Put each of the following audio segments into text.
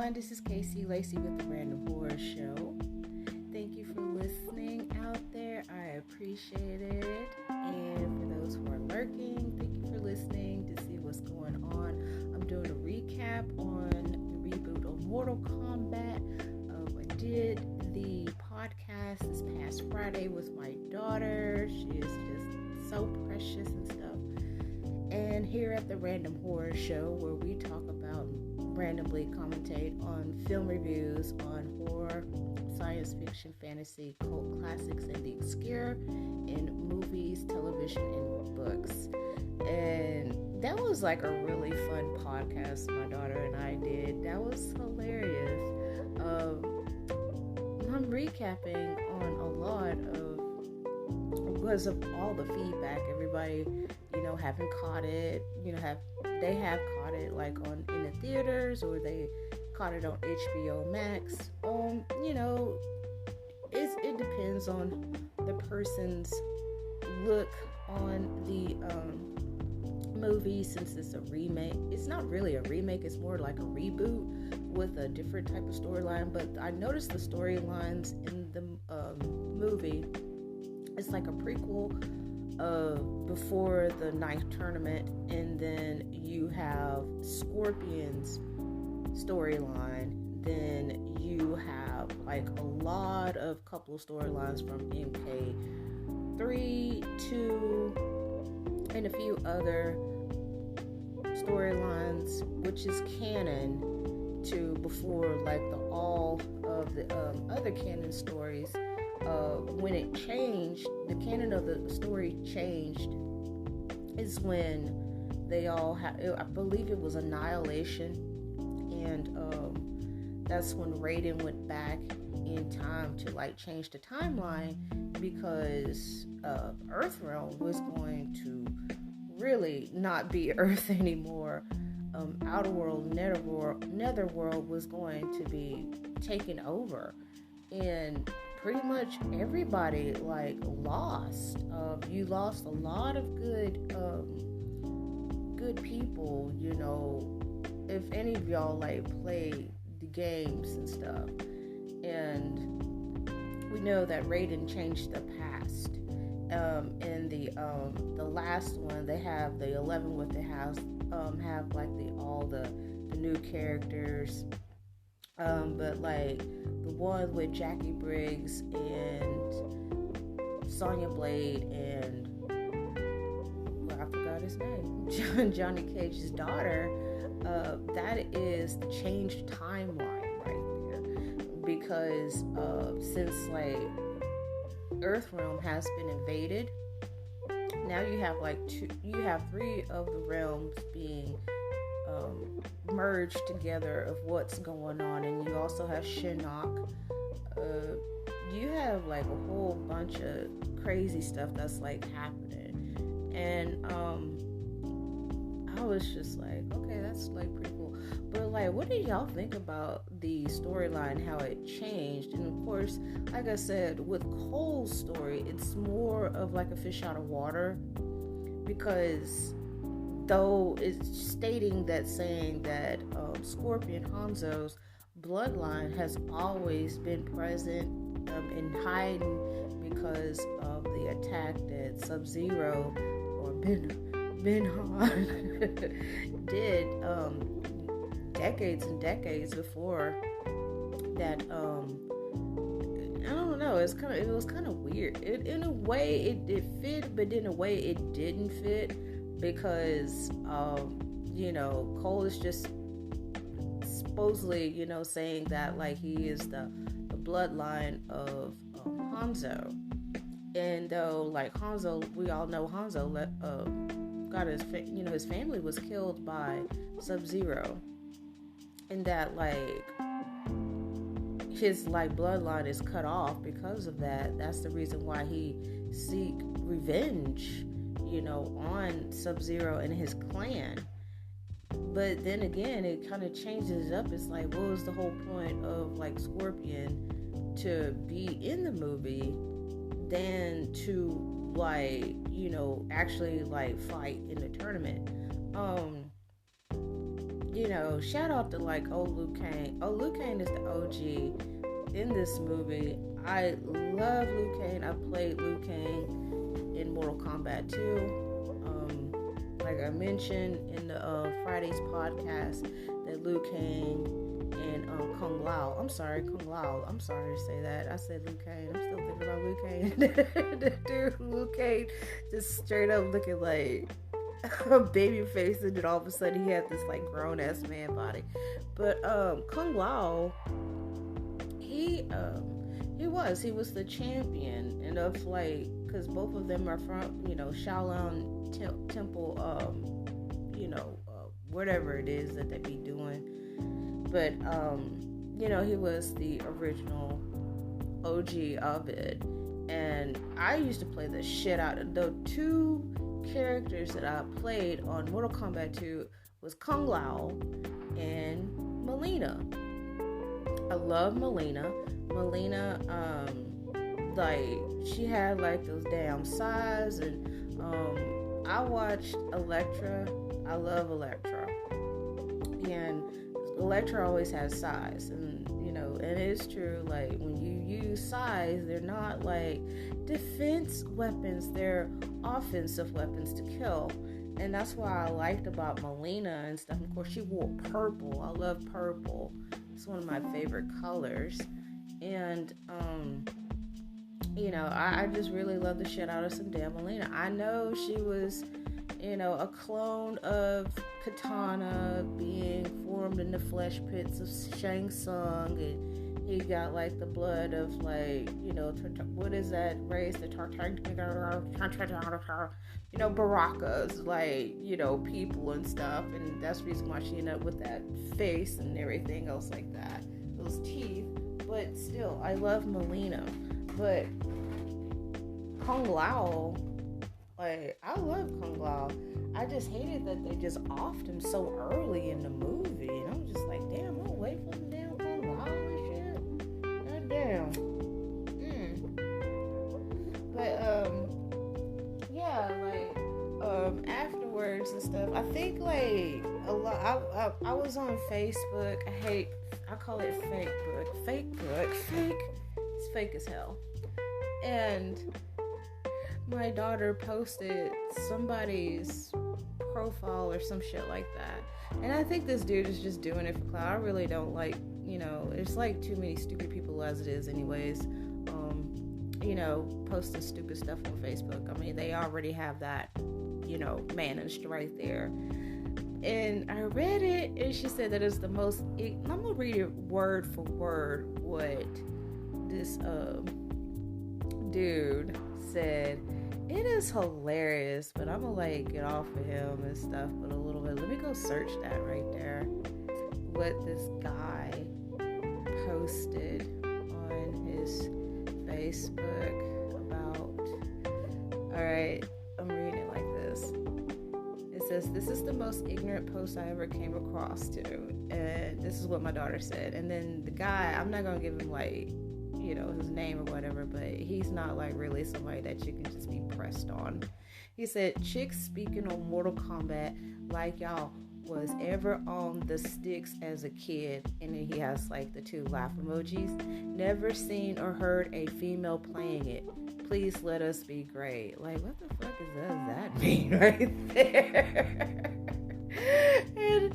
everyone. This is Casey Lacey with the Random Horror Show. Thank you for listening out there. I appreciate it. And for those who are lurking, thank you for listening to see what's going on. I'm doing a recap on the reboot of Mortal Kombat. I did the podcast this past Friday with my daughter. She is just so precious and stuff. And here at the Random Horror Show, where we talk about, randomly commentate on film reviews on horror, science fiction, fantasy, cult classics, and the obscure in movies, television, and books. And that was like a really fun podcast my daughter and I did. That was hilarious. I'm recapping on a lot of, because of all the feedback, everybody, haven't caught it, they have caught it like in the theaters, or they caught it on HBO Max. It depends on the person's look on the movie, since it's a remake. It's not really a remake, it's more like a reboot with a different type of storyline. But I noticed the storylines in the movie, it's like a prequel before the ninth tournament, and then you have Scorpion's storyline, then you have like a lot of couple of storylines from MK3, 2, and a few other storylines, which is canon to before like all of the other canon stories. When it changed, the canon of the story changed is when they all had, I believe it was Annihilation, and that's when Raiden went back in time to like change the timeline, because Earthrealm was going to really not be Earth anymore. Outer World, Netherworld was going to be taken over, and pretty much everybody like lost. You lost a lot of good people. If any of y'all like play the games and stuff, and we know that Raiden changed the past. In the last one, they have the 11 with the house have like all the new characters, but like the one with Jackie Briggs and Sonya Blade and I forgot his name, Johnny Cage's daughter. That is the changed timeline right there, because since like Earthrealm has been invaded, now you have three of the realms being merged together of what's going on, and you also have Shinnok. You have like a whole bunch of crazy stuff that's like happening, and I was just like, okay, that's like pretty cool. But like, what do y'all think about the storyline, how it changed? And of course, like I said, with Cole's story, it's more of like a fish out of water, because though it's saying that Scorpion Hanzo's bloodline has always been present in hiding because of the attack that Sub-Zero or Ben Han did decades and decades before that. I don't know, it was kind of weird. In a way it fit, but in a way it didn't fit, because Cole is just supposedly saying that like he is the bloodline of Hanzo, and though like Hanzo, we all know Hanzo got his family was killed by Sub-Zero, and that like his like bloodline is cut off because of that. That's the reason why he seek revenge on Sub-Zero and his clan. But then again, it kind of changes it up. It's like, what was the whole point of like Scorpion to be in the movie than to like actually like fight in the tournament? shout out to like old Liu Kang. Oh, Liu Kang is the OG in this movie. I love Liu Kang. I played Liu Kang in Mortal Kombat 2. Like I mentioned in the Friday's podcast, that Liu Kang and Kung Lao. I'm sorry to say that. I said Liu Kang. I'm still thinking about Liu Kang. The dude, Liu Kang, just straight up looking like a baby face, and then all of a sudden he had this like grown ass man body. But Kung Lao, he was the champion, and of like, because both of them are from Shaolin Temple, whatever it is that they be doing. But he was the original OG of it, and I used to play the shit out of the two characters that I played on Mortal Kombat 2 was Kung Lao and Melina. I love Melina. Melina, like, she had like those damn size, and I watched Elektra. I love Elektra, and Elektra always has size, and and it's true, like when you use size, they're not like defense weapons, they're offensive weapons to kill. And that's what I liked about Melina and stuff. Of course, she wore purple. I love purple. It's one of my favorite colors. And I just really love the shit out of some damn Melina. I know she was a clone of Katana, being formed in the flesh pits of Shang Tsung, and he got like the blood of like, what is that race? The Barakas, like, people and stuff, and that's the reason why she ended up with that face and everything else like that, those teeth. But still, I love Melina. But Kung Lao, like, I love Kung Lao. I just hated that they just offed him so early in the movie. And I'm just like, damn, I'm gonna wait for the damn Kung Lao and shit. God damn. But, yeah, like, afterwards and stuff, I think, like, a lot, I was on Facebook. I call it fake book. It's fake as hell. And my daughter posted somebody's profile or some shit like that. And I think this dude is just doing it for clout. I really don't like, it's like too many stupid people as it is anyways, posting stupid stuff on Facebook. I mean, they already have that, managed right there. And I read it, and she said that it's the most, I'm going to read it word for word what this dude said. It is hilarious, but I'm gonna get off of him and stuff but a little bit. Let me go search that right there, what this guy posted on his Facebook about. Alright, I'm reading it like this. It says, "This is the most ignorant post I ever came across to," and this is what my daughter said. And then the guy, I'm not gonna give him his name or whatever, but he's not like really somebody that you can just be pressed on. He said, "Chicks speaking on Mortal Kombat like y'all was ever on the sticks as a kid," and then he has like the two laugh emojis. "Never seen or heard a female playing it. Please let us be great." Like, what the fuck does that mean right there? and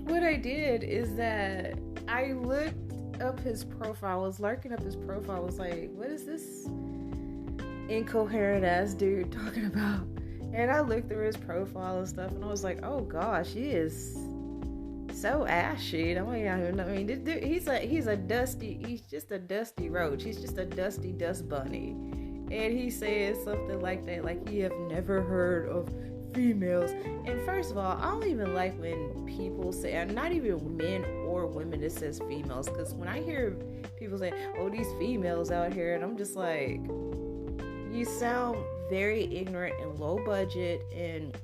what I did is that I looked up his profile, was lurking up his profile, was like, what is this incoherent ass dude talking about? And I looked through his profile and stuff, and I was like, oh gosh, he is so ashy. I mean, this dude, he's just a dusty roach. He's just a dusty dust bunny. And he said something like that, like he have never heard of females. And first of all, I don't even like when people say, and not even men or women, it says females, because when I hear people say, oh, these females out here, and I'm just like, you sound very ignorant and low budget and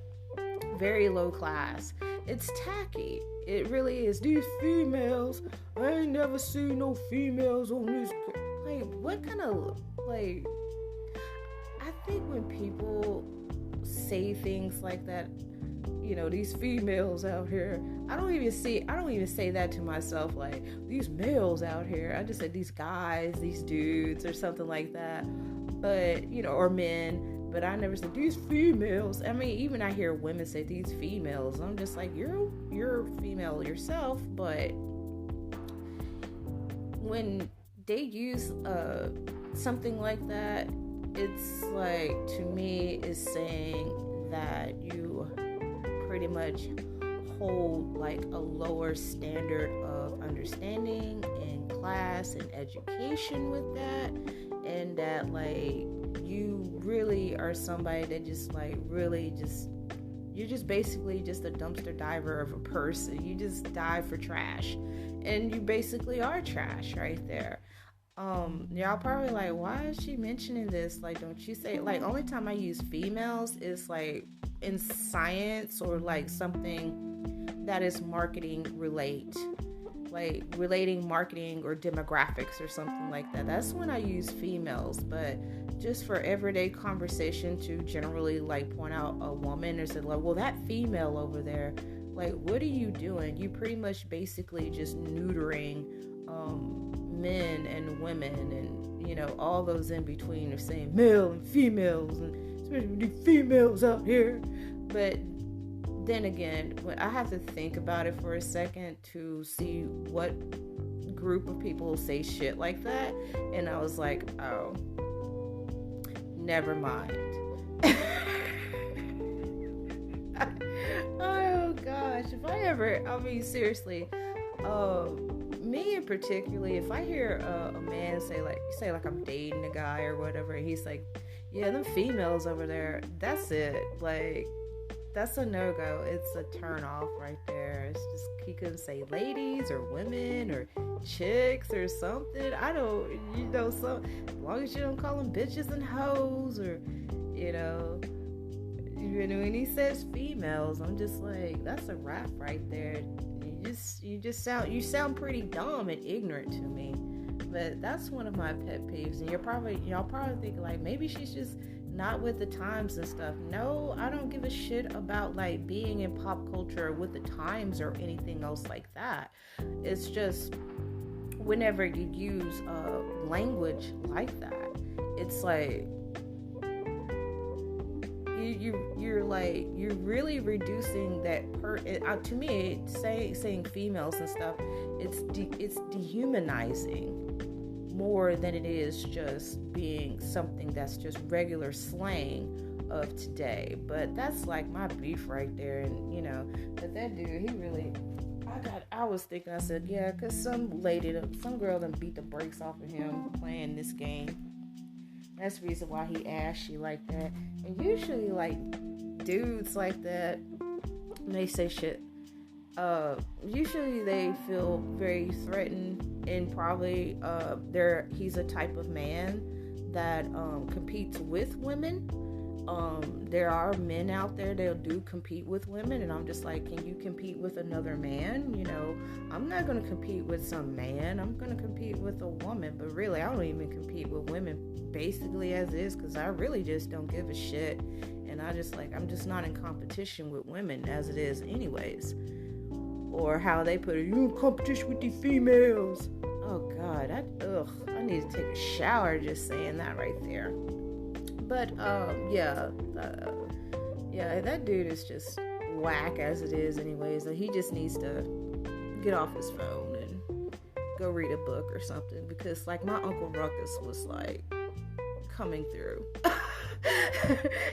very low class. It's tacky. It really is. These females, I ain't never seen no females on this. Like, what kind of, like, I think when people say things like that, these females out here. I don't even say that to myself, like, these males out here. I just said these guys, these dudes, or something like that. But, or men. But I never said these females. I mean, even I hear women say these females. I'm just like, you're female yourself. But when they use something like that, it's like, to me, is saying that you pretty much hold like a lower standard of understanding in class and education with that, and that like you really are somebody that just like really just, you're just basically just a dumpster diver of a person. You just dive for trash, and you basically are trash right there. Y'all probably like, why is she mentioning this? Like, don't you say, like, only time I use females is like in science or like something that is marketing like relating marketing or demographics or something like that. That's when I use females. But just for everyday conversation, to generally like point out a woman or say like, well, that female over there, like, what are you doing? You pretty much basically just neutering men and women and all those in between, are saying male and females, and especially the females out here. But then again, I have to think about it for a second to see what group of people say shit like that, and I was like, oh, never mind. Oh gosh, seriously, me in particularly, if I hear a man say like I'm dating a guy or whatever, and he's like, yeah, them females over there, that's it. Like, that's a no-go. It's a turn off right there. It's just, he couldn't say ladies or women or chicks or something. I don't, so as long as you don't call them bitches and hoes, or when he says females, I'm just like, that's a wrap right there. You sound pretty dumb and ignorant to me. But that's one of my pet peeves, and y'all probably think like, maybe she's just not with the times and stuff. No, I don't give a shit about like being in pop culture with the times or anything else like that. It's just whenever you use language like that, it's like you're really reducing that to me, saying females and stuff, it's dehumanizing more than it is just being something that's just regular slang of today. But that's like my beef right there. And but that dude, he really, I was thinking, I said, yeah, because some girl done beat the brakes off of him playing this game. That's the reason why he ashy like that. And usually, like, dudes like that, when they say shit, usually they feel very threatened, and probably he's a type of man that competes with women. There are men out there that do compete with women, and I'm just like, can you compete with another man? I'm not going to compete with some man. I'm going to compete with a woman. But really, I don't even compete with women basically as is, because I really just don't give a shit. And I'm just not in competition with women as it is anyways. Or how they put it, you in competition with the females. Oh God, I need to take a shower just saying that right there. But that dude is just whack as it is anyways. He just needs to get off his phone and go read a book or something, because like my Uncle Ruckus was like coming through.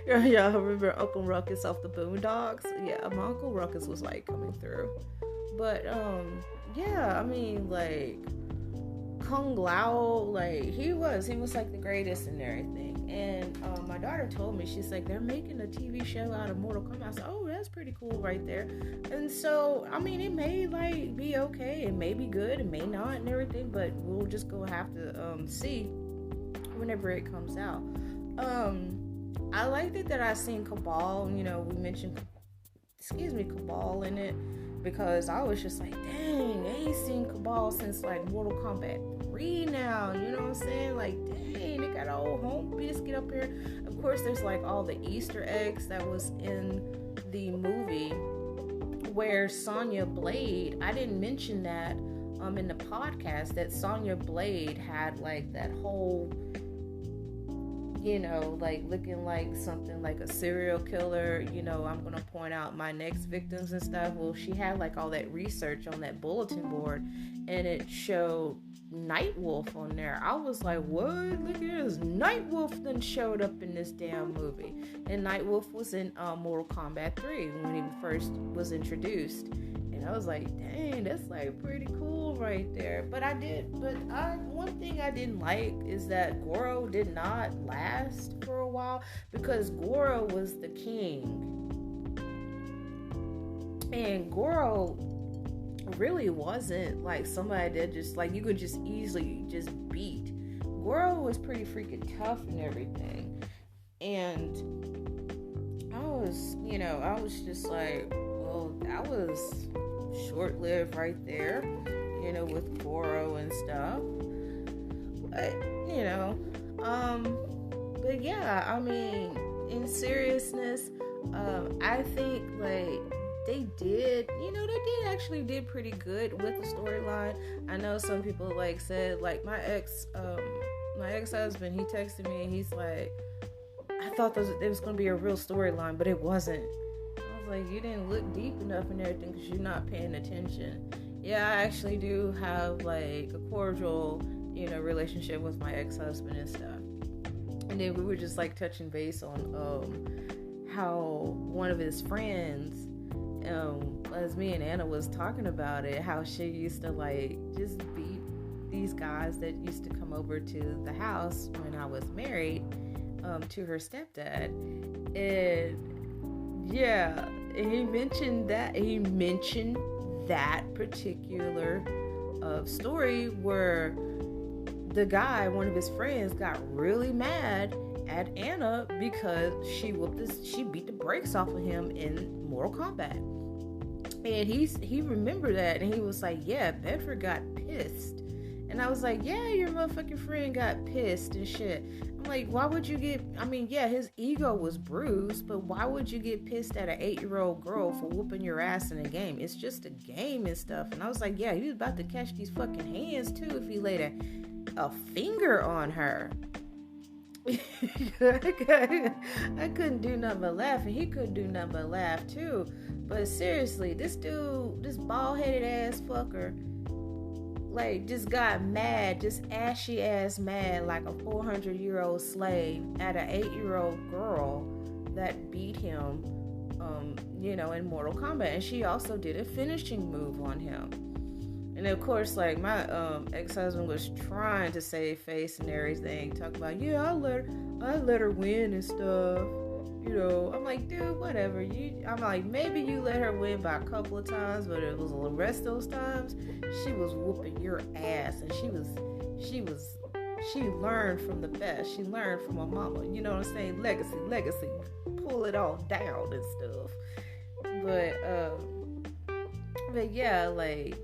Y'all remember Uncle Ruckus off the Boondocks? Yeah, my Uncle Ruckus was like coming through. But I mean, like Kung Lao, like he was like the greatest and everything. And my daughter told me, she's like, they're making a TV show out of Mortal Kombat. I said, oh, that's pretty cool right there. And so, I mean, it may like be okay, it may be good, it may not and everything, but we'll just go have to see whenever it comes out. I liked it that I seen Cabal, we mentioned Cabal in it, because I was just like, dang, I ain't seen Cabal since like Mortal Kombat 3 now, you know what I'm saying? Like, dang, they got an old home biscuit up here. Of course, there's like all the Easter eggs that was in the movie where Sonya Blade, I didn't mention that in the podcast, that Sonya Blade had like that whole, like looking like something like a serial killer. I'm gonna point out my next victims and stuff. Well, she had like all that research on that bulletin board, and it showed Nightwolf on there. I was like, what? Look at this. Nightwolf then showed up in this damn movie. And Nightwolf was in Mortal Kombat 3 when he first was introduced. And I was like, dang, that's like pretty cool right there. But one thing I didn't like is that Goro did not last for a while, because Goro was the king. And Goro really wasn't like somebody that just like you could just easily just beat. Goro was pretty freaking tough and everything, and I was just like, well, that was short-lived right there, with Goro and stuff. But yeah, I mean, in seriousness, I think like they actually did pretty good with the storyline. I know some people like said, like my ex-husband, he texted me and he's like, I thought there was going to be a real storyline, but it wasn't. I was like, you didn't look deep enough and everything because you're not paying attention. Yeah, I actually do have like a cordial, relationship with my ex-husband and stuff. And then we were just like touching base on how one of his friends, as me and Anna was talking about it, how she used to like just beat these guys that used to come over to the house when I was married to her stepdad. And yeah, he mentioned that particular story where the guy, one of his friends, got really mad at Anna because she beat the brakes off of him in Mortal Kombat. And he remembered that, and he was like, yeah, Bedford got pissed. And I was like, yeah, your motherfucking friend got pissed and shit. I'm like, why would you yeah, his ego was bruised, but why would you get pissed at an 8-year-old girl for whooping your ass in a game? It's just a game and stuff. And I was like, yeah, he was about to catch these fucking hands too if he laid a finger on her. I couldn't do nothing but laugh, and he couldn't do nothing but laugh too. But seriously, this dude, this bald-headed ass fucker, like, just got mad, just ashy ass mad, like a 400-year-old slave at an 8-year-old girl that beat him, in Mortal Kombat. And she also did a finishing move on him. And of course, like, my ex-husband was trying to save face and everything, talk about, yeah, I let her win and stuff. I'm like, dude, whatever. I'm like, maybe you let her win by a couple of times, but it was the rest of those times, she was whooping your ass, and she learned from the best. She learned from her mama. You know what I'm saying? Legacy, pull it all down and stuff. But yeah, like,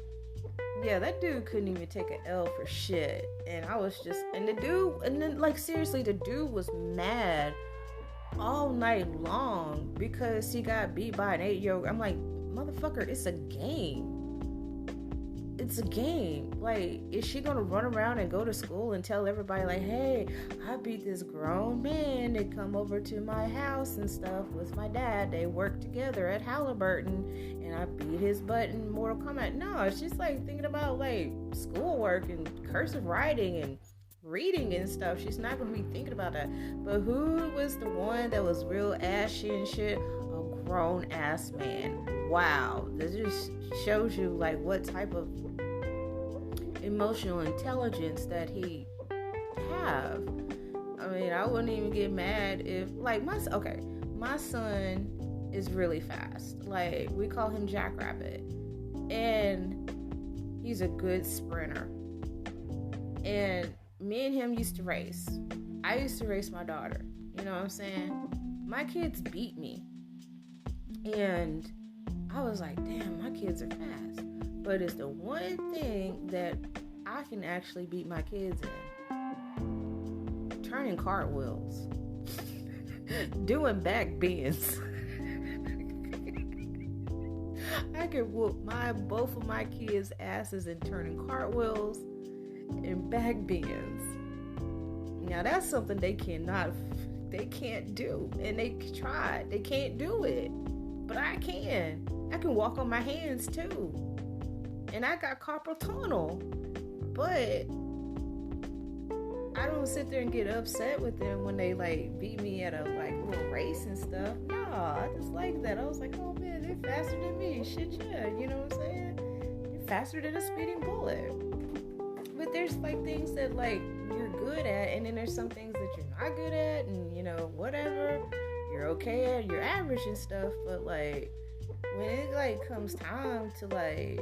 yeah, that dude couldn't even take an L for shit. And I was just, and then like, seriously, the dude was mad all night long because he got beat by an 8-year-old. I'm like, motherfucker, it's a game. It's a game. Like, is she gonna run around and go to school and tell everybody, like, hey, I beat this grown man that come over to my house and stuff with my dad. They worked together at Halliburton and I beat his butt in Mortal Kombat. No, she's like thinking about like schoolwork and cursive writing and reading and stuff. She's not going to be thinking about that. But who was the one that was real ashy and shit? A grown ass man. Wow. This just shows you like what type of emotional intelligence that he have. I mean, I wouldn't even get mad if like my son is really fast. Like, we call him Jackrabbit, and he's a good sprinter. And me and him used to race. I used to race my daughter. You know what I'm saying? My kids beat me. And I was like, damn, my kids are fast. But it's the one thing that I can actually beat my kids in. Turning cartwheels. Doing back bends. can whoop both of my kids' asses in turning cartwheels and back bends. Now that's something they can't do, and they tried. They can't do it, but I can. I can walk on my hands too, and I got carpal tunnel, but I don't sit there and get upset with them when they like beat me at a like little race and stuff. No, I just like that. I was like, oh man, they're faster than me. Shit, yeah, you know what I'm saying? You're faster than a speeding bullet. But there's like things that like you're good at, and then there's some things that you're not good at, and you know, whatever, you're okay at, you're average and stuff. But like when it like comes time to like,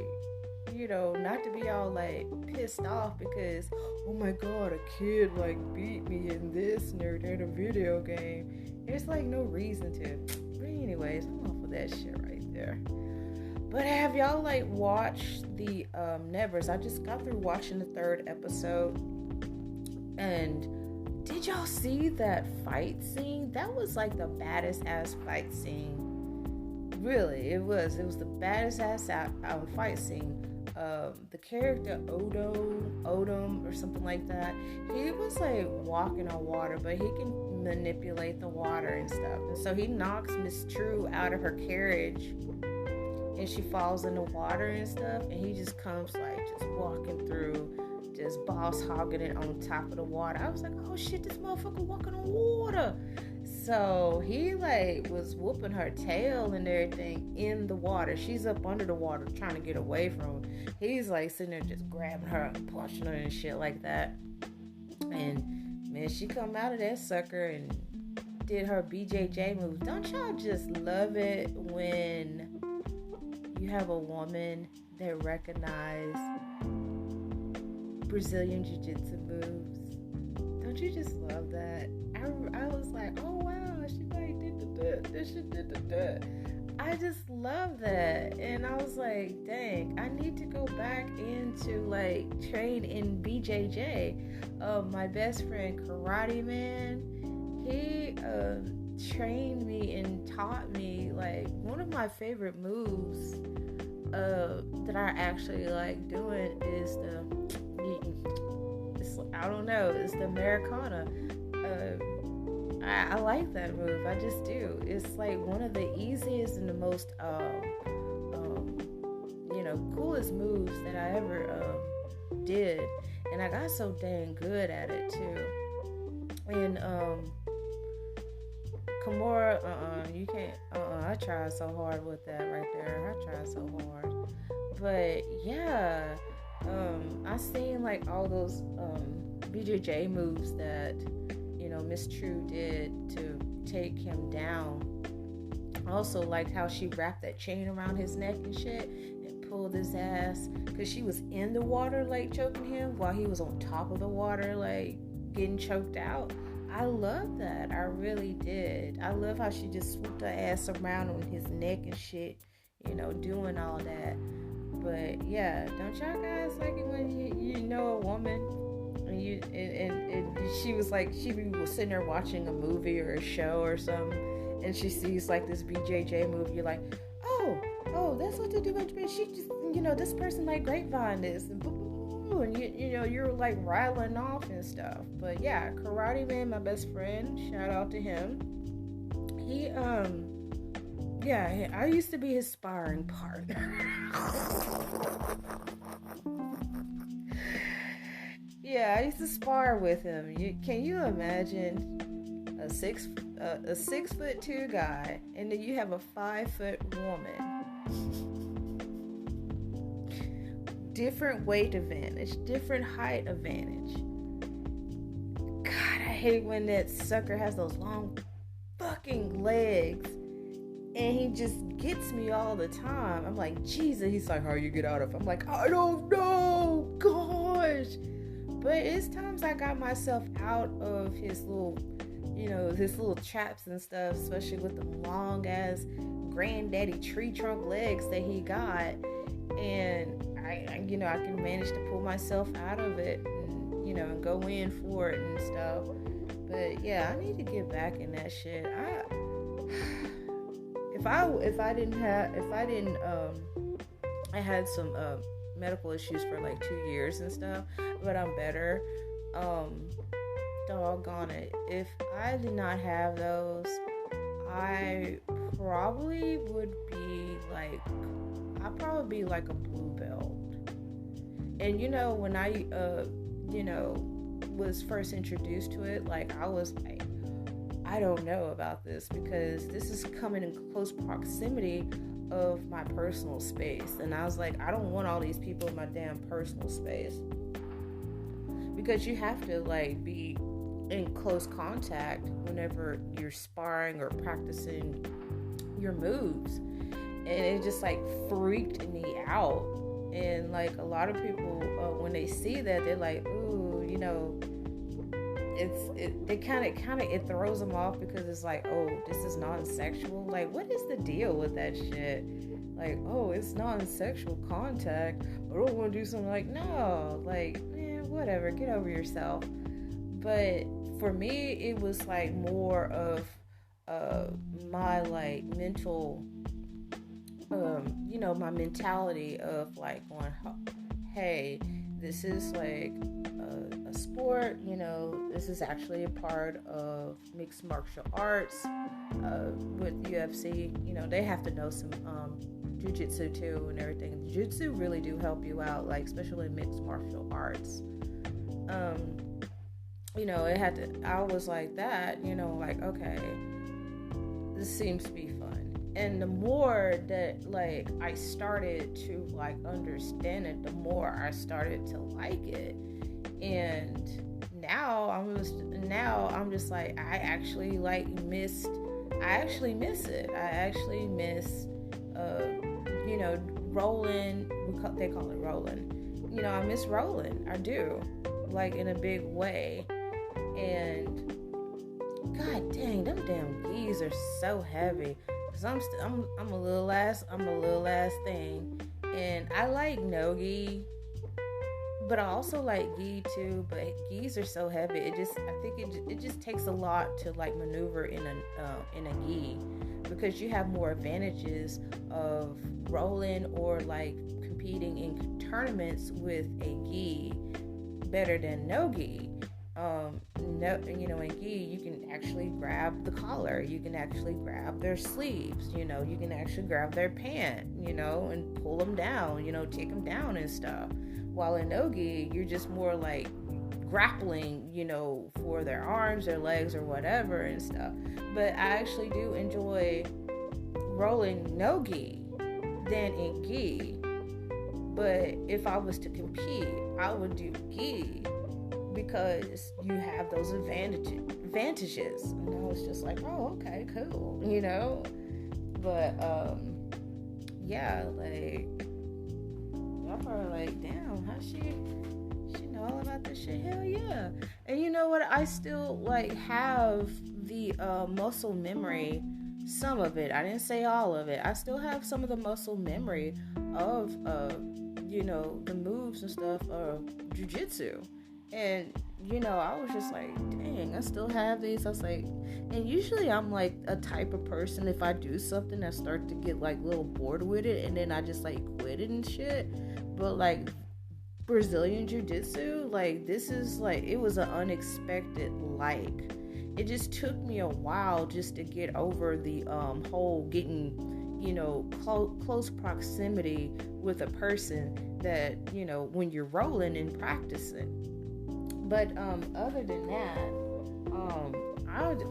you know, not to be all like pissed off because, oh my god, a kid like beat me in this nerd in a video game. There's like no reason to. But anyways, I'm off of that shit right there. But have y'all like watched the Nevers? I just got through watching the 3rd episode, and did y'all see that fight scene? That was like the baddest ass fight scene. Really, it was the baddest ass fight scene. The character Odom or something like that, he was like walking on water, but he can manipulate the water and stuff. And so he knocks Miss True out of her carriage, and she falls in the water and stuff, and he just comes like just walking through, just boss hogging it on top of the water. I was like, oh shit, this motherfucker walking on water. So he like was whooping her tail and everything in the water. She's up under the water trying to get away from him. He's like sitting there just grabbing her and punching her and shit like that. And man, she come out of that sucker and did her BJJ move. Don't y'all just love it when you have a woman that recognize Brazilian Jiu-Jitsu moves? Don't you just love that? I was like, oh wow, she like did the. I just love that, and I was like, dang, I need to go back into like train in BJJ. My best friend Karate Man, he trained me and taught me like one of my favorite moves that I actually like doing is it's the Americana. I like that move. I just do. It's like one of the easiest and the most coolest moves that I ever did, and I got so dang good at it too. And Kimura, you can't. I tried so hard with that right there. I tried so hard, but yeah, I seen like all those BJJ moves that Miss True did to take him down. I also liked how she wrapped that chain around his neck and shit and pulled his ass, because she was in the water like choking him while he was on top of the water like getting choked out. I love that. I really did. I love how she just swooped her ass around on his neck and shit, doing all that. But yeah, don't y'all guys like it when you know a woman and she was sitting there watching a movie or a show or something, and she sees like this BJJ movie, you're like, oh, that's what they do. She just, this person like grapevine this, and you're like riling off and stuff. But yeah, Karate Man, my best friend, shout out to him. He I used to be his sparring partner. Yeah, I used to spar with him. Can you imagine a 6'2" guy, and then you have a 5' woman? Different weight advantage, different height advantage. God, I hate when that sucker has those long fucking legs, and he just gets me all the time. I'm like, Jesus. He's like, how you get out of it? I'm like, I don't know. Gosh. But it's times I got myself out of his little traps and stuff, especially with the long ass granddaddy tree trunk legs that he got, and I can manage to pull myself out of it, and go in for it and stuff. But yeah, I need to get back in that shit. If I didn't I had some medical issues for like 2 years and stuff, but I'm better. Doggone it. If I did not have those, I probably would be like, I'd probably be like a blue belt. And when I, was first introduced to it, like I was like, I don't know about this, because this is coming in close proximity of my personal space. And I was like, I don't want all these people in my damn personal space, because you have to like be in close contact whenever you're sparring or practicing your moves. And it just like freaked me out. And like a lot of people, when they see that, they're like, ooh, it throws them off, because it's like, oh, this is non-sexual. Like, what is the deal with that shit? Like, oh, it's non-sexual contact. I don't want to do something. Like, no, like, man, whatever, get over yourself. But for me, it was like more of my like mental, my mentality of like going, hey, this is like a sport, this is actually a part of mixed martial arts. With UFC, they have to know some jiu-jitsu too and everything. Jiu-jitsu really do help you out, like especially in mixed martial arts. I was like that, like, okay, this seems to be fun. And the more that like I started to like understand it, the more I started to like it. And now I'm just like, I actually miss it. I actually miss rolling. They call it rolling. I miss rolling. I do, like, in a big way. And god dang, them damn gis are so heavy. Cause I'm a little ass thing, and I like no gi, but I also like gi too. But gis are so heavy. I think it just takes a lot to like maneuver in a gi, because you have more advantages of rolling or like competing in tournaments with a gi better than no gi. In gi, you can actually grab the collar, you can actually grab their sleeves, you can actually grab their pant, and pull them down, take them down and stuff. While in no gi, you're just more like grappling, for their arms, their legs, or whatever and stuff. But I actually do enjoy rolling no gi than in gi. But if I was to compete, I would do gi, because you have those advantages. And I was just like, oh, okay, cool, But yeah, like, y'all probably like, damn, how she know all about this shit? Hell yeah. And you know what? I still like have the muscle memory, some of it. I didn't say all of it. I still have some of the muscle memory of the moves and stuff of jiu-jitsu. And, I was just like, dang, I still have these. I was like, and usually I'm like a type of person, if I do something, I start to get like a little bored with it, and then I just like quit it and shit. But like Brazilian Jiu-Jitsu, like, this is like, it was an unexpected like. It just took me a while just to get over the whole getting, close proximity with a person that, when you're rolling and practicing. But other than that,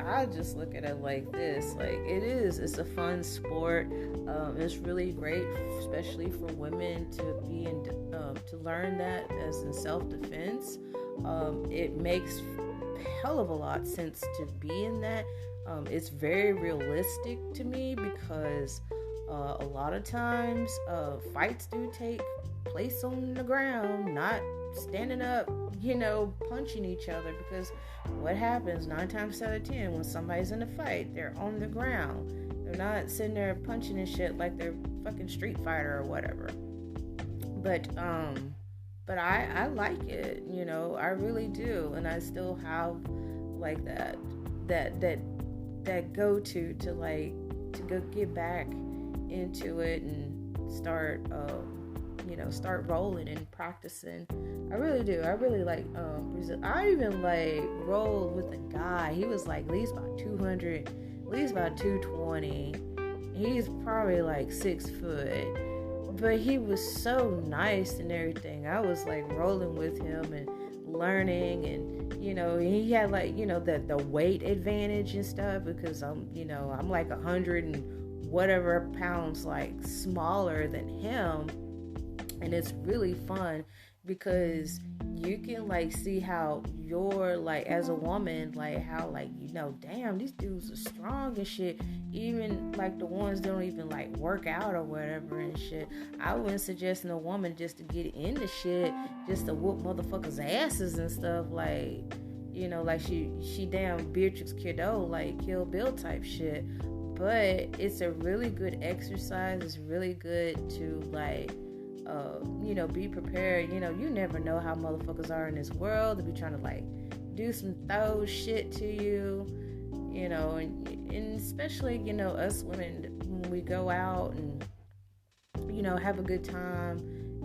I just look at it like this. Like, it's a fun sport. It's really great, especially for women to be in, to learn that as in self-defense. It makes a hell of a lot sense to be in that. It's very realistic to me, because a lot of times fights do take place on the ground, not standing up, punching each other. Because what happens 9 times out of 10 when somebody's in a fight, they're on the ground. They're not sitting there punching and shit like they're fucking Street Fighter or whatever. But I like it, I really do. And I still have like that go to go get back into it and start start rolling and practicing. I really do. I really like Brazil. I even like rolled with a guy. He was like at least about 200, at least about 220. He's probably like 6 foot, but he was so nice and everything. I was like rolling with him and learning, and he had like the weight advantage and stuff, because I'm like 100 and whatever pounds like smaller than him. And it's really fun because you can like see how you're like, as a woman, like how like damn, these dudes are strong and shit. Even like the ones that don't even like work out or whatever and shit. I wouldn't suggest a woman just to get into shit just to whoop motherfuckers' asses and stuff, like like she damn Beatrix Kiddo, like Kill Bill type shit. But it's a really good exercise. It's really good to like be prepared. You never know how motherfuckers are in this world. They be trying to like do some throw shit to you, and especially us women, when we go out and have a good time,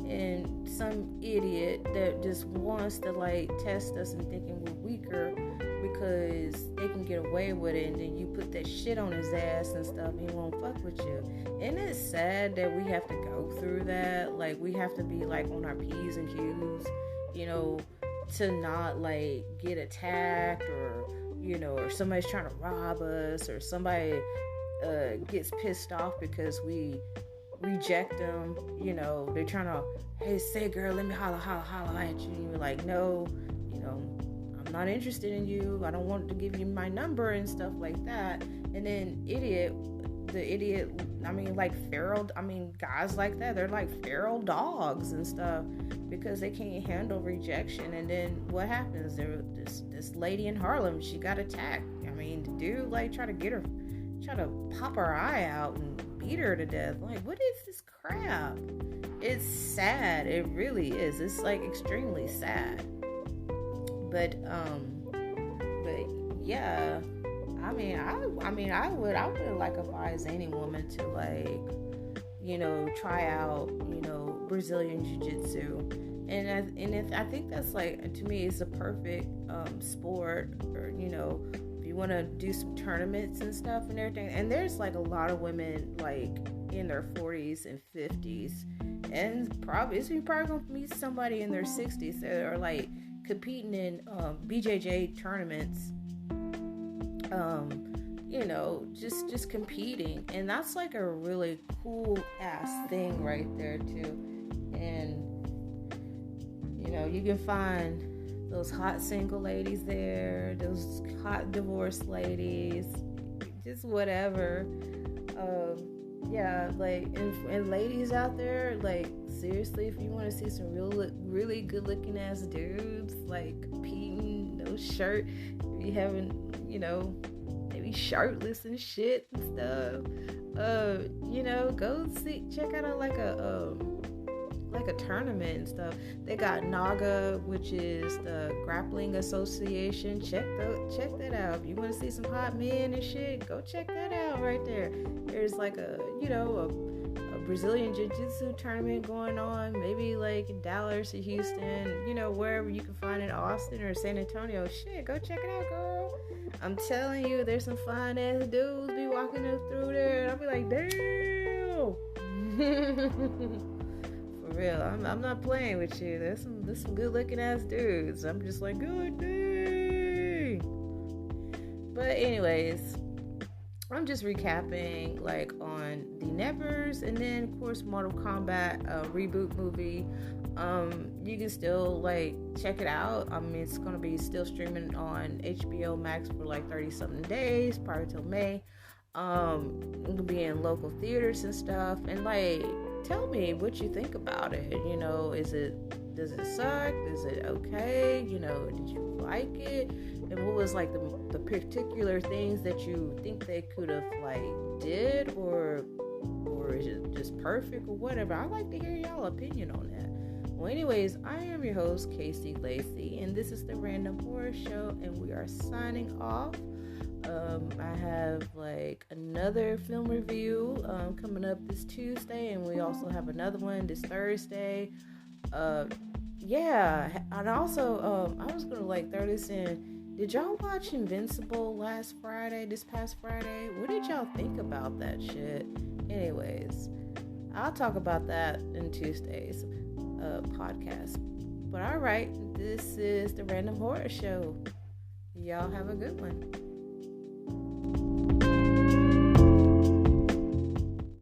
and some idiot that just wants to like test us and thinking we're weaker because they can get away with it, and then you put that shit on his ass and stuff, he won't fuck with you. And it's sad that we have to go through that. Like, we have to be like on our P's and Q's, to not like get attacked, or or somebody's trying to rob us, or somebody gets pissed off because we reject them. They're trying to, hey, say girl, let me holla at you, and you're like, no, I'm not interested in you, I don't want to give you my number and stuff like that. And then guys like that, they're like feral dogs and stuff because they can't handle rejection. And then what happens? This lady in Harlem, she got attacked. The dude like try to pop her eye out and beat her to death. Like, what is this crap? It's sad. It really is. It's like extremely sad. But yeah, I would like advise any woman to like, try out, Brazilian Jiu-Jitsu. And I think that's like, to me, it's a perfect sport, or if you want to do some tournaments and stuff and everything. And there's like a lot of women like in their 40s and 50s, and you're probably gonna meet somebody in their 60s that are like competing in BJJ tournaments, just competing. And that's like a really cool ass thing right there too. And you can find those hot single ladies there, those hot divorced ladies, just whatever. And ladies out there, like, seriously, if you want to see some really good looking ass dudes like competing, no shirt, if you haven't, maybe shirtless and shit and stuff, go check out like a tournament and stuff. They got NAGA, which is the Grappling Association. Check that out. If you want to see some hot men and shit, go check that out right there. There's like a Brazilian Jiu-Jitsu tournament going on, maybe like in Dallas or Houston, wherever you can find it, Austin or San Antonio. Shit, go check it out, girl. I'm telling you, there's some fine ass dudes be walking through there, and I'll be like, damn. For real, I'm not playing with you. There's some good looking ass dudes. I'm just like, good day. But anyways, I'm just recapping like on the Nevers, and then of course Mortal Kombat reboot movie. You can still like check it out. It's gonna be still streaming on HBO Max for like 30 something days prior till May. It'll be in local theaters and stuff, and like, tell me what you think about it. Does it suck? Is it okay? Did you like it? And what was like the particular things that you think they could have like did, or is it just perfect or whatever? I'd like to hear y'all opinion on that. Well, anyways, I am your host, Casey Lacey, and this is the Random Horror Show, and we are signing off. I have like another film review coming up this Tuesday, and we also have another one this Thursday. Yeah, and also I was gonna like throw this in. Did y'all watch Invincible this past Friday? What did y'all think about that shit? Anyways, I'll talk about that in Tuesday's podcast. But all right, this is the Random Horror Show. Y'all have a good one.